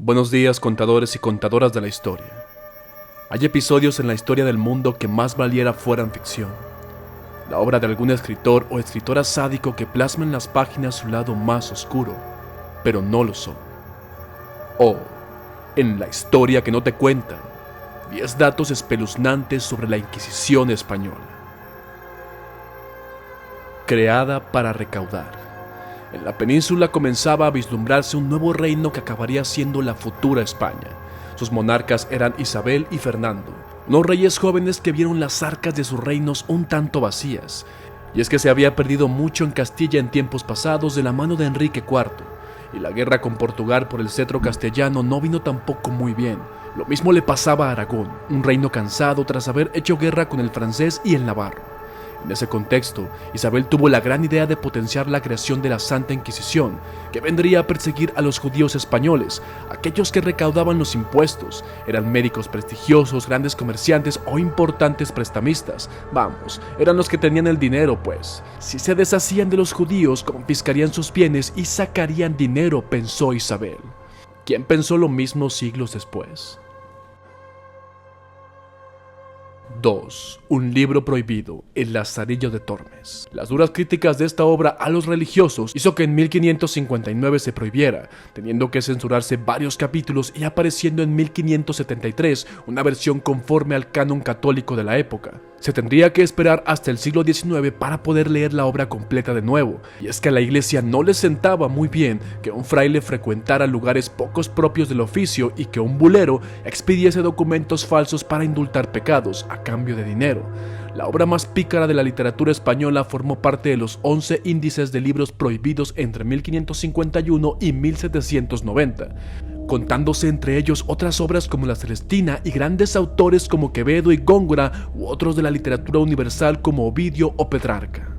Buenos días, contadores y contadoras de la historia. Hay episodios en la historia del mundo que más valiera fueran ficción. La obra de algún escritor o escritora sádico que plasma en las páginas su lado más oscuro, pero no lo son. O, en la historia que no te cuentan, 10 datos espeluznantes sobre la Inquisición española. Creada para recaudar. En la península comenzaba a vislumbrarse un nuevo reino que acabaría siendo la futura España. Sus monarcas eran Isabel y Fernando, unos reyes jóvenes que vieron las arcas de sus reinos un tanto vacías. Y es que se había perdido mucho en Castilla en tiempos pasados de la mano de Enrique IV, y la guerra con Portugal por el cetro castellano no vino tampoco muy bien. Lo mismo le pasaba a Aragón, un reino cansado tras haber hecho guerra con el francés y el navarro. En ese contexto, Isabel tuvo la gran idea de potenciar la creación de la Santa Inquisición, que vendría a perseguir a los judíos españoles, aquellos que recaudaban los impuestos, eran médicos prestigiosos, grandes comerciantes o importantes prestamistas. Vamos, eran los que tenían el dinero, pues. Si se deshacían de los judíos, confiscarían sus bienes y sacarían dinero, pensó Isabel. ¿Quién pensó lo mismo siglos después? 2. Un libro prohibido, El Lazarillo de Tormes. Las duras críticas de esta obra a los religiosos hizo que en 1559 se prohibiera, teniendo que censurarse varios capítulos y apareciendo en 1573 una versión conforme al canon católico de la época. Se tendría que esperar hasta el siglo XIX para poder leer la obra completa de nuevo, y es que a la iglesia no le sentaba muy bien que un fraile frecuentara lugares pocos propios del oficio y que un bulero expidiese documentos falsos para indultar pecados a cambio de dinero. La obra más pícara de la literatura española formó parte de los 11 índices de libros prohibidos entre 1551 y 1790, contándose entre ellos otras obras como La Celestina y grandes autores como Quevedo y Góngora u otros de la literatura universal como Ovidio o Petrarca.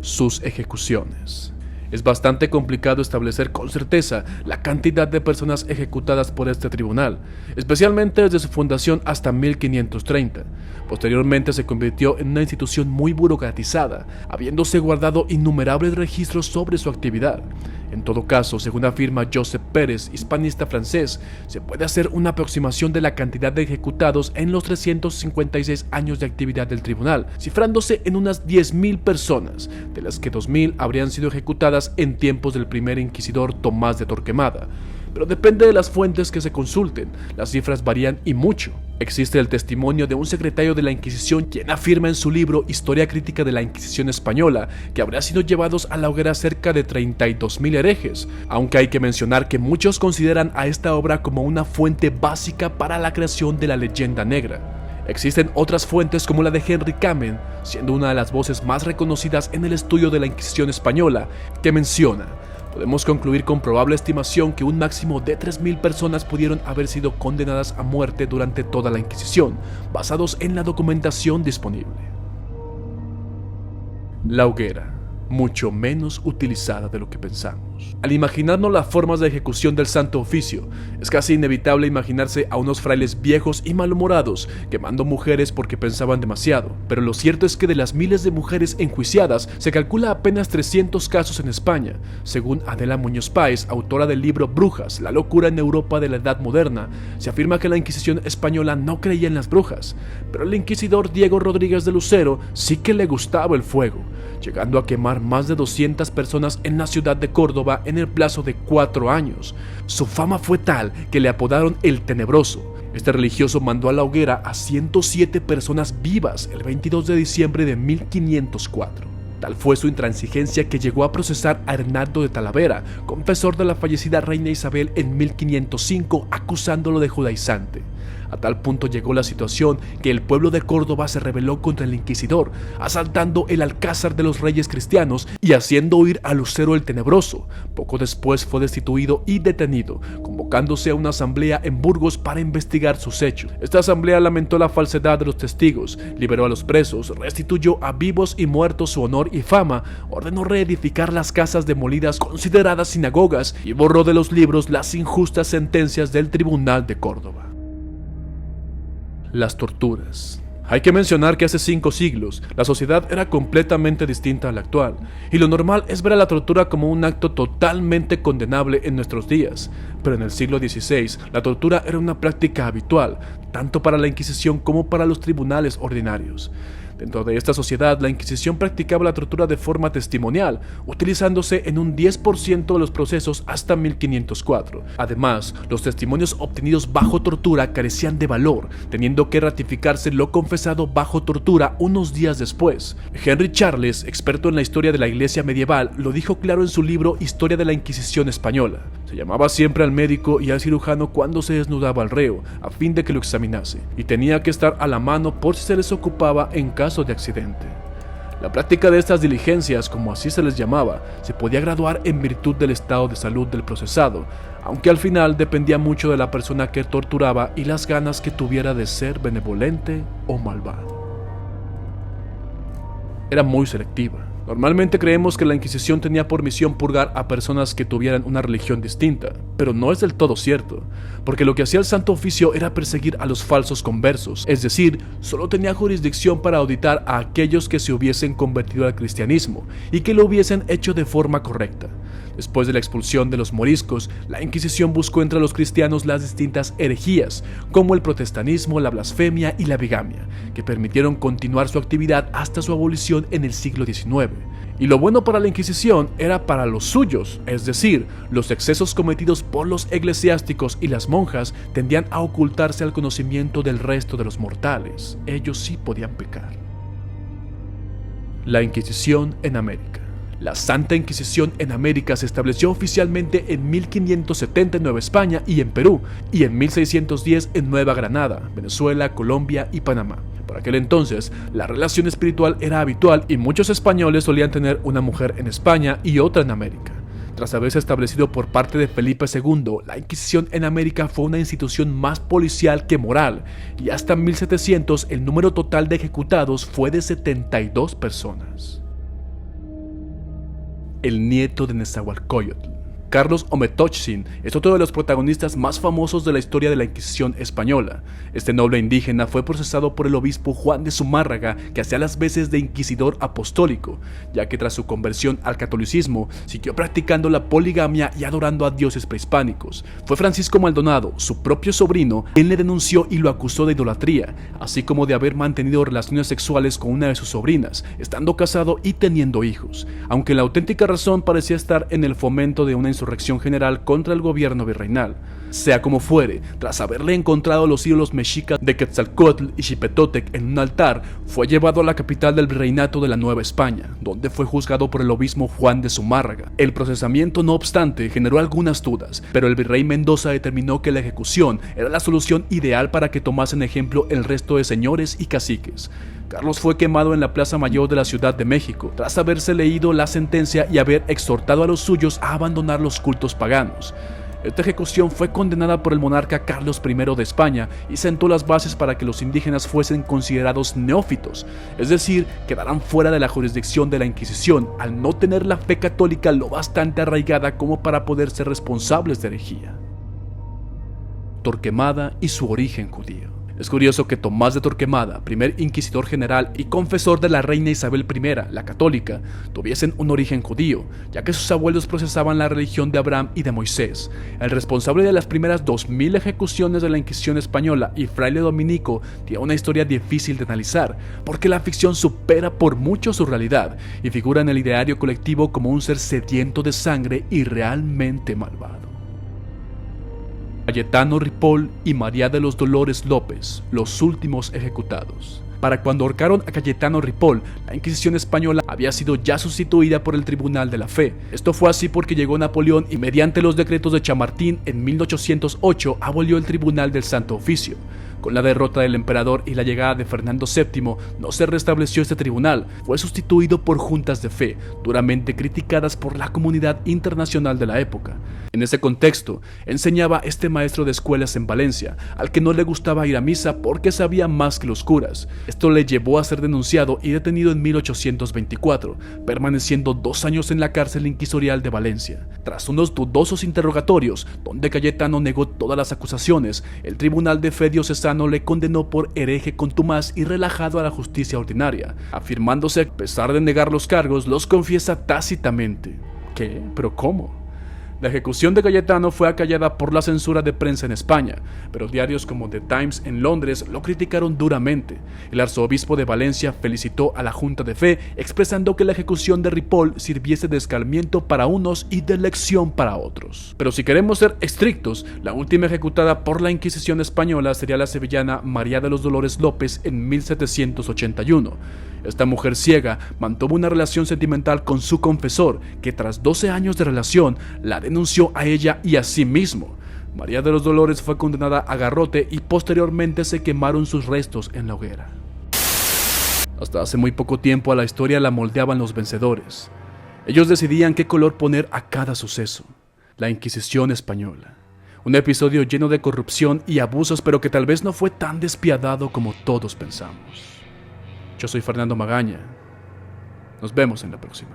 Sus ejecuciones. Es bastante complicado establecer con certeza la cantidad de personas ejecutadas por este tribunal, especialmente desde su fundación hasta 1530. Posteriormente se convirtió en una institución muy burocratizada, habiéndose guardado innumerables registros sobre su actividad. En todo caso, según afirma Josep Pérez, hispanista francés, se puede hacer una aproximación de la cantidad de ejecutados en los 356 años de actividad del tribunal, cifrándose en unas 10.000 personas, de las que 2.000 habrían sido ejecutadas en tiempos del primer inquisidor Tomás de Torquemada. Pero depende de las fuentes que se consulten, las cifras varían y mucho. Existe el testimonio de un secretario de la Inquisición quien afirma en su libro Historia Crítica de la Inquisición Española que habría sido llevados a la hoguera cerca de 32.000 herejes, aunque hay que mencionar que muchos consideran a esta obra como una fuente básica para la creación de la leyenda negra. Existen otras fuentes como la de Henry Kamen, siendo una de las voces más reconocidas en el estudio de la Inquisición española, que menciona: podemos concluir con probable estimación que un máximo de 3.000 personas pudieron haber sido condenadas a muerte durante toda la Inquisición, basados en la documentación disponible. La hoguera, mucho menos utilizada de lo que pensamos. Al imaginarnos las formas de ejecución del Santo Oficio, es casi inevitable imaginarse a unos frailes viejos y malhumorados quemando mujeres porque pensaban demasiado, pero lo cierto es que de las miles de mujeres enjuiciadas se calcula apenas 300 casos en España, según Adela Muñoz Páez, autora del libro Brujas, la locura en Europa de la Edad Moderna. Se afirma que la Inquisición española no creía en las brujas, pero el inquisidor Diego Rodríguez de Lucero sí que le gustaba el fuego, llegando a quemar más de 200 personas en la ciudad de Córdoba en el plazo de 4 años. Su fama fue tal que le apodaron el Tenebroso. Este religioso mandó a la hoguera a 107 personas vivas el 22 de diciembre de 1504. Tal fue su intransigencia que llegó a procesar a Hernando de Talavera, confesor de la fallecida reina Isabel en 1505, acusándolo de judaizante. A tal punto llegó la situación que el pueblo de Córdoba se rebeló contra el inquisidor, asaltando el Alcázar de los Reyes Cristianos y haciendo huir a Lucero el Tenebroso. Poco después fue destituido y detenido, convocándose a una asamblea en Burgos para investigar sus hechos. Esta asamblea lamentó la falsedad de los testigos, liberó a los presos, restituyó a vivos y muertos su honor y fama, ordenó reedificar las casas demolidas consideradas sinagogas y borró de los libros las injustas sentencias del Tribunal de Córdoba. Las torturas. Hay que mencionar que hace 5 siglos la sociedad era completamente distinta a la actual, y lo normal es ver a la tortura como un acto totalmente condenable en nuestros días, pero en el siglo XVI la tortura era una práctica habitual, tanto para la Inquisición como para los tribunales ordinarios. Dentro de esta sociedad, la Inquisición practicaba la tortura de forma testimonial, utilizándose en un 10% de los procesos hasta 1504. Además, los testimonios obtenidos bajo tortura carecían de valor, teniendo que ratificarse lo confesado bajo tortura unos días después. Henry Charles, experto en la historia de la Iglesia medieval, lo dijo claro en su libro Historia de la Inquisición Española. Se llamaba siempre al médico y al cirujano cuando se desnudaba al reo, a fin de que lo examinase, y tenía que estar a la mano por si se les ocupaba en caso de accidente. La práctica de estas diligencias, como así se les llamaba, se podía graduar en virtud del estado de salud del procesado, aunque al final dependía mucho de la persona que torturaba y las ganas que tuviera de ser benevolente o malvado. Era muy selectiva. Normalmente creemos que la Inquisición tenía por misión purgar a personas que tuvieran una religión distinta, pero no es del todo cierto, porque lo que hacía el Santo Oficio era perseguir a los falsos conversos, es decir, solo tenía jurisdicción para auditar a aquellos que se hubiesen convertido al cristianismo y que lo hubiesen hecho de forma correcta. Después de la expulsión de los moriscos, la Inquisición buscó entre los cristianos las distintas herejías, como el protestantismo, la blasfemia y la bigamia, que permitieron continuar su actividad hasta su abolición en el siglo XIX. Y lo bueno para la Inquisición era para los suyos, es decir, los excesos cometidos por los eclesiásticos y las monjas tendían a ocultarse al conocimiento del resto de los mortales. Ellos sí podían pecar. La Inquisición en América. La Santa Inquisición en América se estableció oficialmente en 1570 en Nueva España y en Perú, y en 1610 en Nueva Granada, Venezuela, Colombia y Panamá. Por aquel entonces, la relación espiritual era habitual y muchos españoles solían tener una mujer en España y otra en América. Tras haberse establecido por parte de Felipe II, la Inquisición en América fue una institución más policial que moral, y hasta 1700 el número total de ejecutados fue de 72 personas. El nieto de Nezahualcóyotl. Carlos Ometeotsin es otro de los protagonistas más famosos de la historia de la Inquisición española. Este noble indígena fue procesado por el obispo Juan de Zumárraga, que hacía las veces de inquisidor apostólico, ya que tras su conversión al catolicismo siguió practicando la poligamia y adorando a dioses prehispánicos. Fue Francisco Maldonado, su propio sobrino, quien le denunció y lo acusó de idolatría, así como de haber mantenido relaciones sexuales con una de sus sobrinas, estando casado y teniendo hijos, aunque la auténtica razón parecía estar en el fomento de una insurrección general contra el gobierno virreinal. Sea como fuere, tras haberle encontrado los ídolos mexicas de Quetzalcóatl y Xipetotec en un altar, fue llevado a la capital del virreinato de la Nueva España, donde fue juzgado por el obispo Juan de Zumárraga. El procesamiento, no obstante, generó algunas dudas, pero el virrey Mendoza determinó que la ejecución era la solución ideal para que tomasen ejemplo el resto de señores y caciques. Carlos fue quemado en la Plaza Mayor de la Ciudad de México, tras haberse leído la sentencia y haber exhortado a los suyos a abandonar los cultos paganos. Esta ejecución fue condenada por el monarca Carlos I de España y sentó las bases para que los indígenas fuesen considerados neófitos, es decir, quedaran fuera de la jurisdicción de la Inquisición al no tener la fe católica lo bastante arraigada como para poder ser responsables de herejía. Torquemada y su origen judío. Es curioso que Tomás de Torquemada, primer inquisidor general y confesor de la reina Isabel I, la católica, tuviesen un origen judío, ya que sus abuelos procesaban la religión de Abraham y de Moisés. El responsable de las primeras 2000 ejecuciones de la Inquisición española y fraile dominico tiene una historia difícil de analizar, porque la ficción supera por mucho su realidad y figura en el ideario colectivo como un ser sediento de sangre y realmente malvado. Cayetano Ripoll y María de los Dolores López, los últimos ejecutados. Para cuando ahorcaron a Cayetano Ripoll, la Inquisición española había sido ya sustituida por el Tribunal de la Fe. Esto fue así porque llegó Napoleón y mediante los decretos de Chamartín en 1808 abolió el Tribunal del Santo Oficio. Con la derrota del emperador y la llegada de Fernando VII, no se restableció este tribunal, fue sustituido por juntas de fe, duramente criticadas por la comunidad internacional de la época. En ese contexto, enseñaba este maestro de escuelas en Valencia, al que no le gustaba ir a misa porque sabía más que los curas. Esto le llevó a ser denunciado y detenido en 1824, permaneciendo 2 años en la cárcel inquisitorial de Valencia. Tras unos dudosos interrogatorios, donde Cayetano negó todas las acusaciones, el tribunal de fe diocesano le condenó por hereje contumaz y relajado a la justicia ordinaria, afirmándose que a pesar de negar los cargos, los confiesa tácitamente. ¿Qué? ¿Pero cómo? La ejecución de Cayetano fue acallada por la censura de prensa en España, pero diarios como The Times en Londres lo criticaron duramente. El arzobispo de Valencia felicitó a la Junta de Fe, expresando que la ejecución de Ripoll sirviese de escarmiento para unos y de lección para otros. Pero si queremos ser estrictos, la última ejecutada por la Inquisición española sería la sevillana María de los Dolores López en 1781. Esta mujer ciega mantuvo una relación sentimental con su confesor, que tras 12 años de relación la denunció a ella y a sí mismo. María de los Dolores fue condenada a garrote y posteriormente se quemaron sus restos en la hoguera. Hasta hace muy poco tiempo a la historia la moldeaban los vencedores. Ellos decidían qué color poner a cada suceso. La Inquisición española. Un episodio lleno de corrupción y abusos, pero que tal vez no fue tan despiadado como todos pensamos. Yo soy Fernando Magaña. Nos vemos en la próxima.